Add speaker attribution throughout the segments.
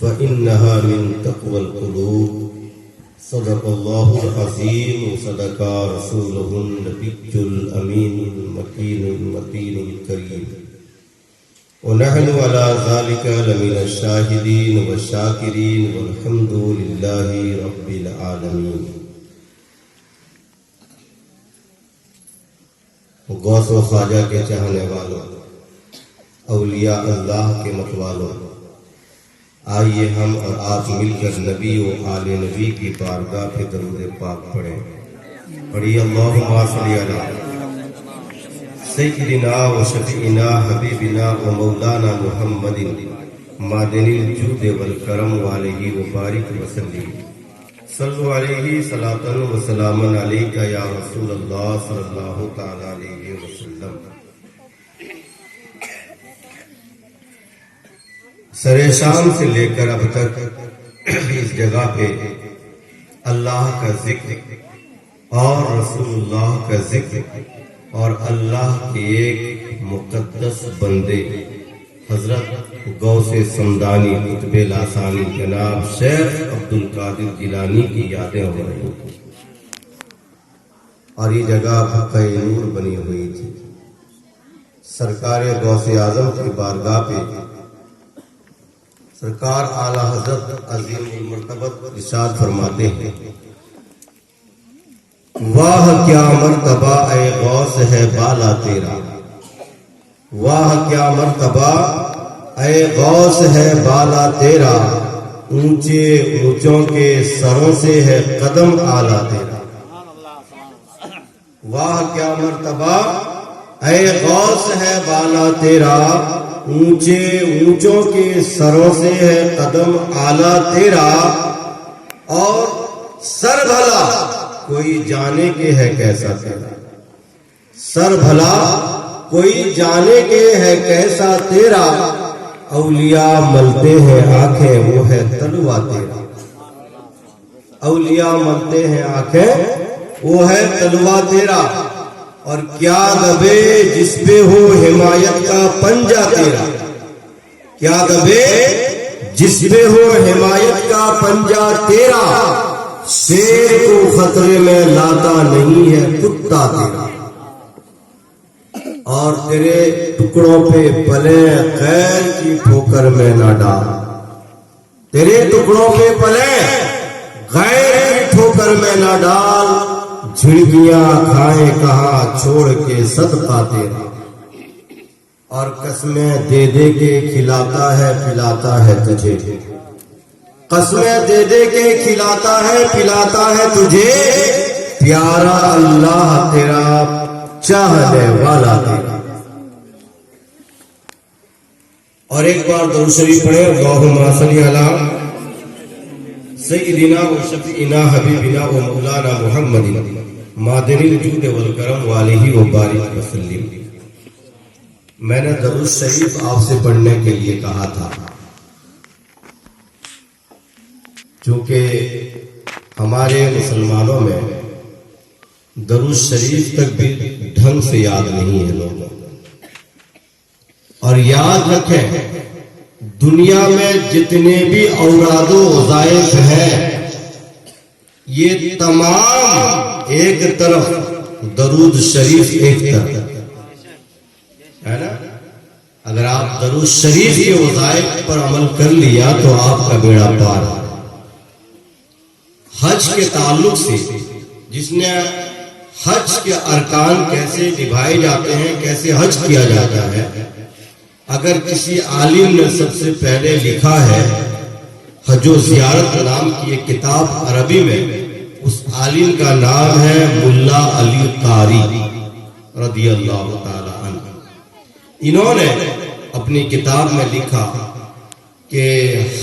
Speaker 1: فإنها من تقوى القلوب صدق الله العظيم وصدق رسوله النبي الأمين المكين المتين الكريم ونحن على ذلك لمن الشاهدين والشاكرين والحمد لله رب العالمين. غوث و خواجہ کے چاہنے والوں، اولیاء اللہ کے متوالوں، آئیے ہم اور آپ مل کر نبی و آل نبی کی بارگاہ پہ درود پاک پڑھیں. پڑھیے اللہم صلی علی سیدنا و شفیعنا حبیبنا و مولانا محمد معدن الجود والکرم علیہ وبارک وسلم. صلو علیہ صلاۃ و سلام علیکہ یا رسول اللہ صلی اللہ تعالی علیہ وسلم. سر شام سے لے کر اب تک اس جگہ پہ اللہ کا ذکر اور رسول اللہ کا ذکر اور اللہ کے ایک مقدس بندے حضرت غوث سمدانی قطب لاسانی جناب شیخ عبد القادر جیلانی کی یادیں ہو رہی تھیں اور یہ جگہ حقہ نور بنی ہوئی تھی. سرکار غوث اعظم کی بارگاہ پہ سرکار اعلیٰ حضرت عظیم المرتبت ارشاد فرماتے ہیں، واہ کیا مرتبہ اے غوث ہے بالا تیرا، واہ کیا مرتبہ اے غوث ہے بالا تیرا، اونچے اونچوں کے سروں سے ہے قدم اعلیٰ تیرا. واہ کیا مرتبہ اے غوث ہے بالا تیرا، اونچے اونچوں کے سروں سے ہے قدم اعلیٰ تیرا، اور سر بھلا کوئی جانے کے ہے کیسا تیرا، سر بھلا کوئی جانے کے ہے کیسا تیرا، اولیاء ملتے ہیں آنکھیں وہ ہے تلوا تیرا، اولیاء ملتے ہیں آنکھیں وہ ہے تلوا تیرا، اور کیا دبے جس پہ ہو حمایت کا پنجہ تیرا، کیا دبے جس پہ ہو حمایت کا پنجہ تیرا، شیر کو خطرے میں لاتا نہیں ہے کتا تیرا، اور تیرے ٹکڑوں پہ پلے غیر کی ٹھوکر میں نہ ڈال، تیرے ٹکڑوں پہ پلے غیر کی ٹھوکر میں نہ ڈال، جھڑکیاں کھائے کہاں چھوڑ کے صدقہ تیرا، اور قسمیں دے دے کے کھلاتا ہے پلاتا ہے تجھے، قسمیں دے دے کے کھلاتا ہے پلاتا ہے تجھے، پیارا اللہ تیرا چاہنے والا تیرا. اور ایک بار درود شریف پڑھیں، اللہم صلی علی سیدنا و شفیعنا حبیبنا و مولانا محمد معدن الجود والکرم علیہ وبارک وسلم. میں نے درود شریف آپ سے پڑھنے کے لیے کہا تھا چونکہ ہمارے مسلمانوں میں درود شریف تک بھی ڈھنگ سے یاد نہیں ہے لوگوں کو. اور یاد رکھیں، دنیا میں جتنے بھی اوراد و وظائف ہیں یہ تمام ایک طرف، درود شریف ایک طرف ہے نا. اگر آپ درود شریف کے وظائف پر عمل کر لیا تو آپ کا بیڑا پار ہے. حج کے تعلق سے جس نے حج کے ارکان کیسے نبھائے جاتے ہیں، کیسے حج کیا جاتا ہے، اگر کسی عالم نے سب سے پہلے لکھا ہے حج و زیارت نام کی ایک کتاب عربی میں، اس عالم کا نام ہے ملا علی قاری رضی اللہ تعالی عنہ. انہوں نے اپنی کتاب میں لکھا کہ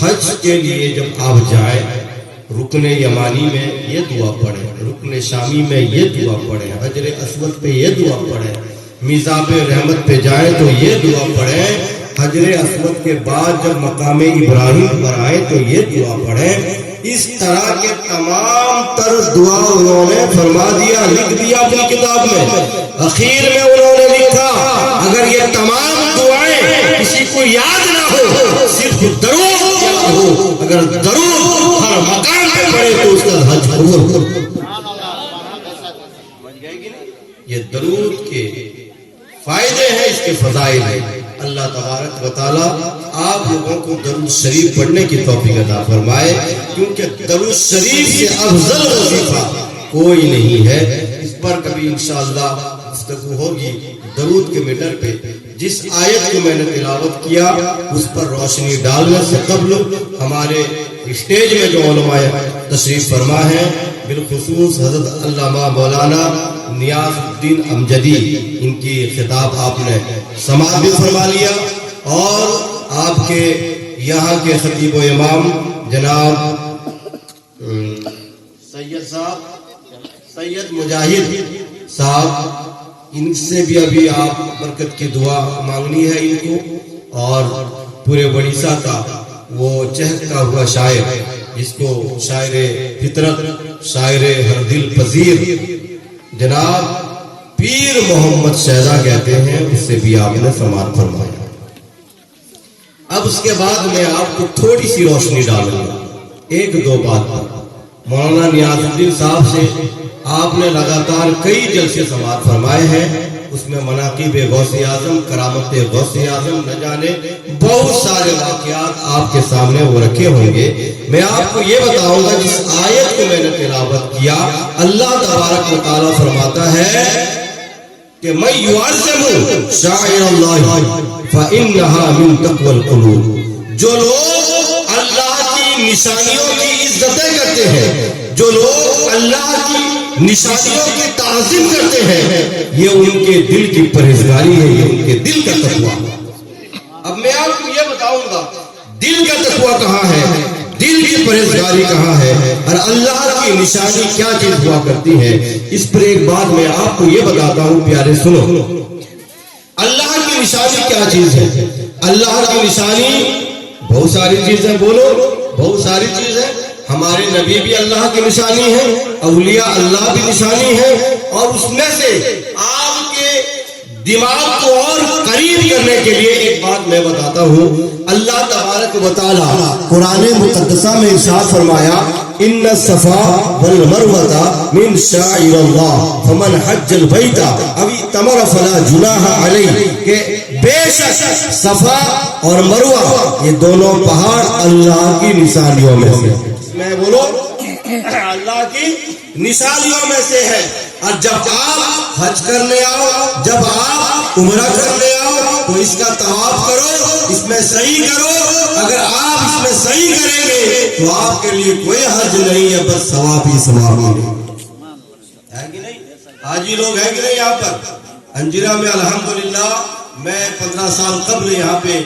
Speaker 1: حج کے لیے جب آپ جائیں رکن یمانی میں یہ دعا پڑھیں، رکن شامی میں یہ دعا پڑھیں، حجر اسود پہ یہ دعا پڑھیں، میزاب رحمت پہ جائیں تو یہ دعا پڑھیں، حجر اسود کے بعد جب مقام ابراہیم پر آئے تو یہ دعا پڑھیں. اس طرح کے تمام تر دعا انہوں نے فرما دیا، لکھ دیا اپنی کتاب میں. اخیر میں انہوں نے لکھا اگر یہ تمام دعائیں کسی کو یاد نہ ہو، صرف درود یاد ہو اگر درود ہر مقام پہ پڑے تو اس کا حج قبول ہو۔ یہ درود کے فائدے ہیں، اس کے فضائل ہیں۔ اللہ تبارک و تعالیٰ آپ لوگوں کو درود شریف پڑھنے کی توفیق عطا فرمائے، کیونکہ درود شریف سے افضل وظیفہ کوئی نہیں ہے۔ اس پر کبھی انشاءاللہ گفتگو ہوگی۔ درود کے میٹر پہ جس آیت کو میں نے تلاوت کیا اس پر روشنی ڈالنے سے قبل ہمارے اسٹیج میں جو علماء تشریف فرما ہیں، بالخصوص حضرت علامہ مولانا نیاز الدین امجدی، ان کی خطاب آپ نے سماعت بھی فرما لیا، اور آپ کے یہاں کے خطیب و امام جناب سید صاحب، سید مجاہد صاحب، ان سے بھی ابھی آپ برکت کی دعا مانگنی ہے ان کو، اور پورے اڑیسہ کا وہ چہکتا ہوا شاعر جس کو شاعر فطرت، شاعر ہر دل پذیر جناب پیر محمد شہزاد کہتے ہیں، اس سے بھی آپ نے سماعت فرمایا۔ اب اس کے بعد میں آپ کو تھوڑی سی روشنی ڈالوں گا ایک دو بات پر۔ مولانا نیاز الدین صاحب سے آپ نے لگاتار کئی جلسے سماعت فرمائے ہیں، اس میں مناقب غوث اعظم، کرامت غوث اعظم، نہ جانے بہت سارے واقعات آپ کے سامنے وہ رکھے ہوں گے۔ میں آپ کو یہ بتاؤں گا، جس آیت کو میں نے تلاوت کیا، اللہ تبارک و تعالیٰ فرماتا ہے کہ میں یعظم شعائر اللہ فإنها من تقوی القلوب، جو لوگ اللہ کی نشانیوں کی عزتیں کرتے ہیں، جو لوگ اللہ کی نشانیوں کی تعظیم کرتے ہیں، یہ ان کے دل کی پرہیزگاری ہے، یہ ان کے دل کا تقویٰ۔ اب میں آپ کو یہ بتاؤں گا دل کا تقویٰ کہاں ہے، دل کی پرہیزگاری کہاں ہے، اور اللہ کی نشانی کیا چیز ہوا کرتی ہے۔ اس پر ایک بات میں آپ کو یہ بتاتا ہوں، پیارے سنو۔ اللہ کی نشانی کیا چیز ہے؟ اللہ کی نشانی بہت ساری چیزیں، بولو بہت ساری چیزیں۔ ہمارے نبی بھی اللہ کی نشانی ہے، اولیاء اللہ بھی نشانی ہے، اور اس میں سے آپ کے دماغ کو اور قریب کرنے کے لیے ایک بات میں بتاتا ہوں۔ اللہ تبارک و تعالیٰ قرآن مقدسہ میں ارشاد فرمایا، ان الصفا والمروہ من شعائر اللہ فمن حج البیت او اعتمر فلا جناح علیہ، کہ بے شک صفا اور مروہ یہ دونوں پہاڑ اللہ کی نشانیوں میں سے، میں بولو اللہ کی نشانیوں میں سے ہے۔ اور جب آپ حج کرنے آؤ، جب آپ عمرہ کرنے آؤ، تو اس کا طواف کرو، اس میں سعی کرو۔ اگر آپ اس میں سعی کریں گے تو آپ کے لیے کوئی حج نہیں ہے، بس ثواب ہی ثواب ہے کہ نہیں؟ حاجی لوگ ہیں کہ نہیں یہاں پر انجیرہ میں؟ الحمدللہ میں 15 سال قبل یہاں پہ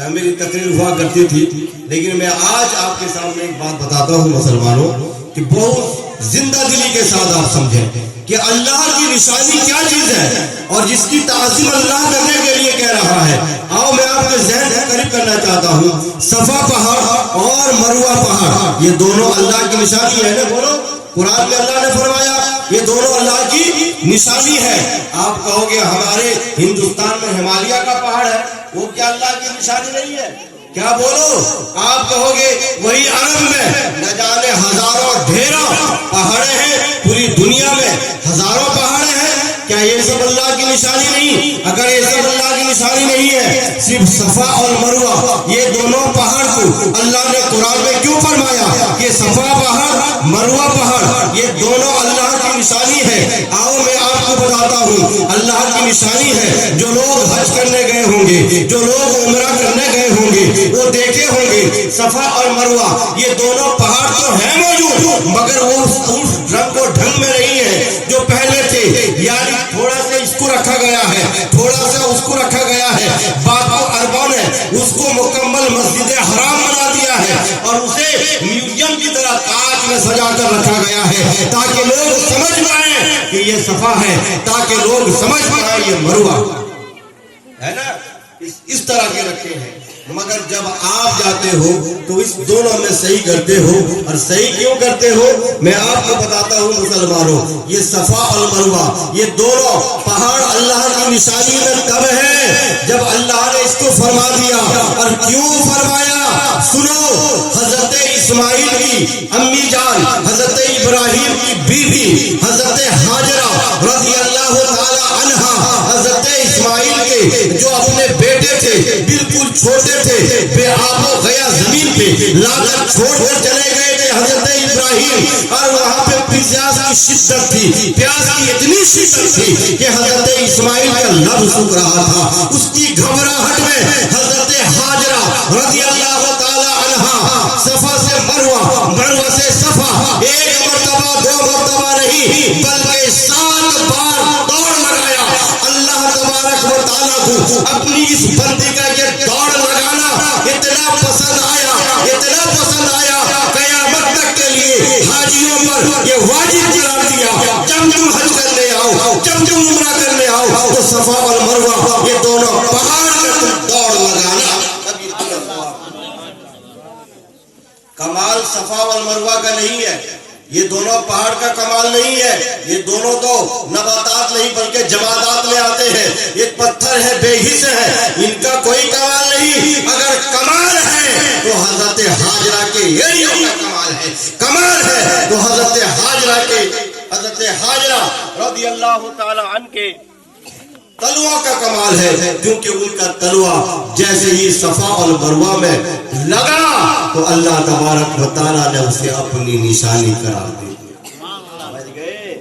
Speaker 1: میری تقریر ہوا کرتی تھی، لیکن میں آج آپ کے سامنے ایک بات بتاتا ہوں مسلمانوں، کہ بہت زندہ دلی کے ساتھ آپ سمجھیں کہ اللہ کی نشانی کیا چیز ہے، اور جس کی تعظیم اللہ کرنے کے لیے کہہ رہا ہے۔ آؤ میں آپ کے ذہن سے قریب کرنا چاہتا ہوں، صفا پہاڑ اور مروہ پہاڑ یہ دونوں اللہ کی نشانی ہے نا، بولو۔ قرآن میں اللہ نے فرمایا یہ دونوں اللہ کی نشانی ہے۔ آپ کہو گے ہمارے ہندوستان میں ہمالیہ کا پہاڑ ہے، وہ کیا اللہ کی نشانی نہیں ہے؟ کیا بولو؟ آپ کہو گے وہی عرب میں نہ جانے ہزاروں ڈھیروں پہاڑے ہیں، پوری دنیا میں ہزاروں پہاڑے ہیں، کیا یہ سب اللہ کی نشانی نہیں؟ اگر یہ سب اللہ کی نشانی نہیں ہے، صرف صفا اور مروہ یہ دونوں پہاڑ کو اللہ نے قرآن میں کیوں فرمایا کہ صفا پہاڑ مروہ پہاڑ یہ دونوں اللہ کی نشانی ہے؟ آؤ میں آپ کو بتاتا ہوں، اللہ کی نشانی ہے۔ جو لوگ حج کرنے گئے ہوں گے، جو لوگ عمرہ کرنے گئے ہوں گے، وہ دیکھے ہوں گے صفا اور مروہ یہ دونوں پہاڑ تو ہیں موجود، مگر وہ اس رنگ و ڈھنگ میں نہیں ہے جو پہلے تھے، یعنی تھوڑا سا اس کو رکھا گیا ہے، تھوڑا سا اس کو رکھا گیا ہے۔ بعض عربوں نے اس کو مکمل مسجد حرام بنا دیا ہے، اور اسے میوزیم کی طرح کانچ میں سجا کر رکھا گیا ہے، تاکہ لوگ سمجھ پائیں کہ یہ صفا ہے، تاکہ لوگ سمجھ پائیں یہ مروہ ہے نا۔ اس طرح کے رکھے ہیں، مگر جب آپ جاتے ہو تو اس دونوں میں صحیح کرتے ہو، اور صحیح کیوں کرتے ہو میں آپ کو بتاتا ہوں مسلمانوں۔ یہ صفا اور مروہ یہ دونوں پہاڑ اللہ کی نشانی میں تب ہے جب اللہ نے اس کو فرما دیا، اور کیوں فرمایا سنو۔ حضرت اسماعیل کی امی جان حضرت ابراہیم کی بیوی حضرت ہاجرہ رضی اللہ تعالی عنہا حضرت اسماعیل کے جو اپنے بیٹے تھے بالکل چھوٹے تھے بے آب و گیا زمین پہ لا کر چھوڑ کر چلے گئے تھے حضرت ابراہیم، اور وہاں پہ پیاس کی شدت تھی، پیاس کی اتنی شدت تھی کہ حضرت اسماعیل کا لب سوکھ رہا تھا۔ اس کی گھبراہٹ میں حضرت ہاجرہ رضی اللہ تعالی عنہا صفا سے مروہ، مروہ سے صفا ایک مرتبہ دو مرتبہ نہیں بلکہ 7 بار دوڑ لگایا۔ اللہ تبارک و تعالیٰ کو اپنی اس بندی کا یہ دوڑ لگانا اتنا پسند آیا، اتنا پسند آیا، قیامت تک کے لیے حاجیوں پر یہ واجب قرار دیا، جب تم حج کرنے آؤ، جب تم عمرہ کرنے آؤ تو صفا اور مروہ یہ دونوں پہاڑ میں تم دوڑ لگانا۔ کمال صفا اور مروہ کا نہیں ہے، یہ دونوں پہاڑ کا کمال نہیں ہے، یہ دونوں تو نباتات نہیں بلکہ جمادات لے آتے ہیں، ایک پتھر ہے بے حس ہے، ان کا کوئی کمال نہیں۔ اگر کمال ہے تو حضرت ہاجرہ کے ایریوں کا کمال ہے، کمال ہے تو حضرت ہاجرہ رضی اللہ تعالی عنہ کے تلوہ کا کمال ہے، کیونکہ ان کا تلوہ جیسے ہی صفا اور مروہ میں لگا تو اللہ تبارک و تعالیٰ نے اسے اپنی نشانی قرار دی۔ سمجھ گئے؟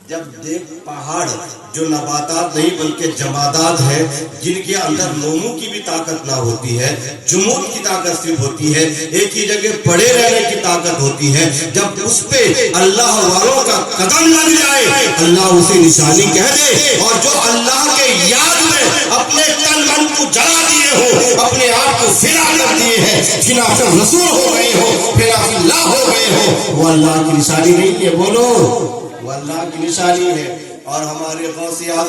Speaker 1: جب دیکھ پہاڑ جو نباتات نہیں بلکہ جمادات ہیں، جن کے اندر نومو کی بھی طاقت نہ ہوتی ہے، جمود کی طاقت صرف ہوتی ہے، ایک ہی جگہ پڑے رہنے کی طاقت ہوتی ہے، جب اس پہ اللہ والوں کا قدم لگ جائے اللہ اسے نشانی کہہ دے، اور جو اللہ کے یاد میں اپنے تن من کو جلا دیے ہو، اپنے آپ کو فنا کر دیے ہیں، خلاف رسول ہو گئے ہو، خلاف اللہ ہو گئے ہو، وہ اللہ کی نشانی نہیں ہے، بولو وہ اللہ کی نشانی ہے۔ اور ہمارے غوث اعظم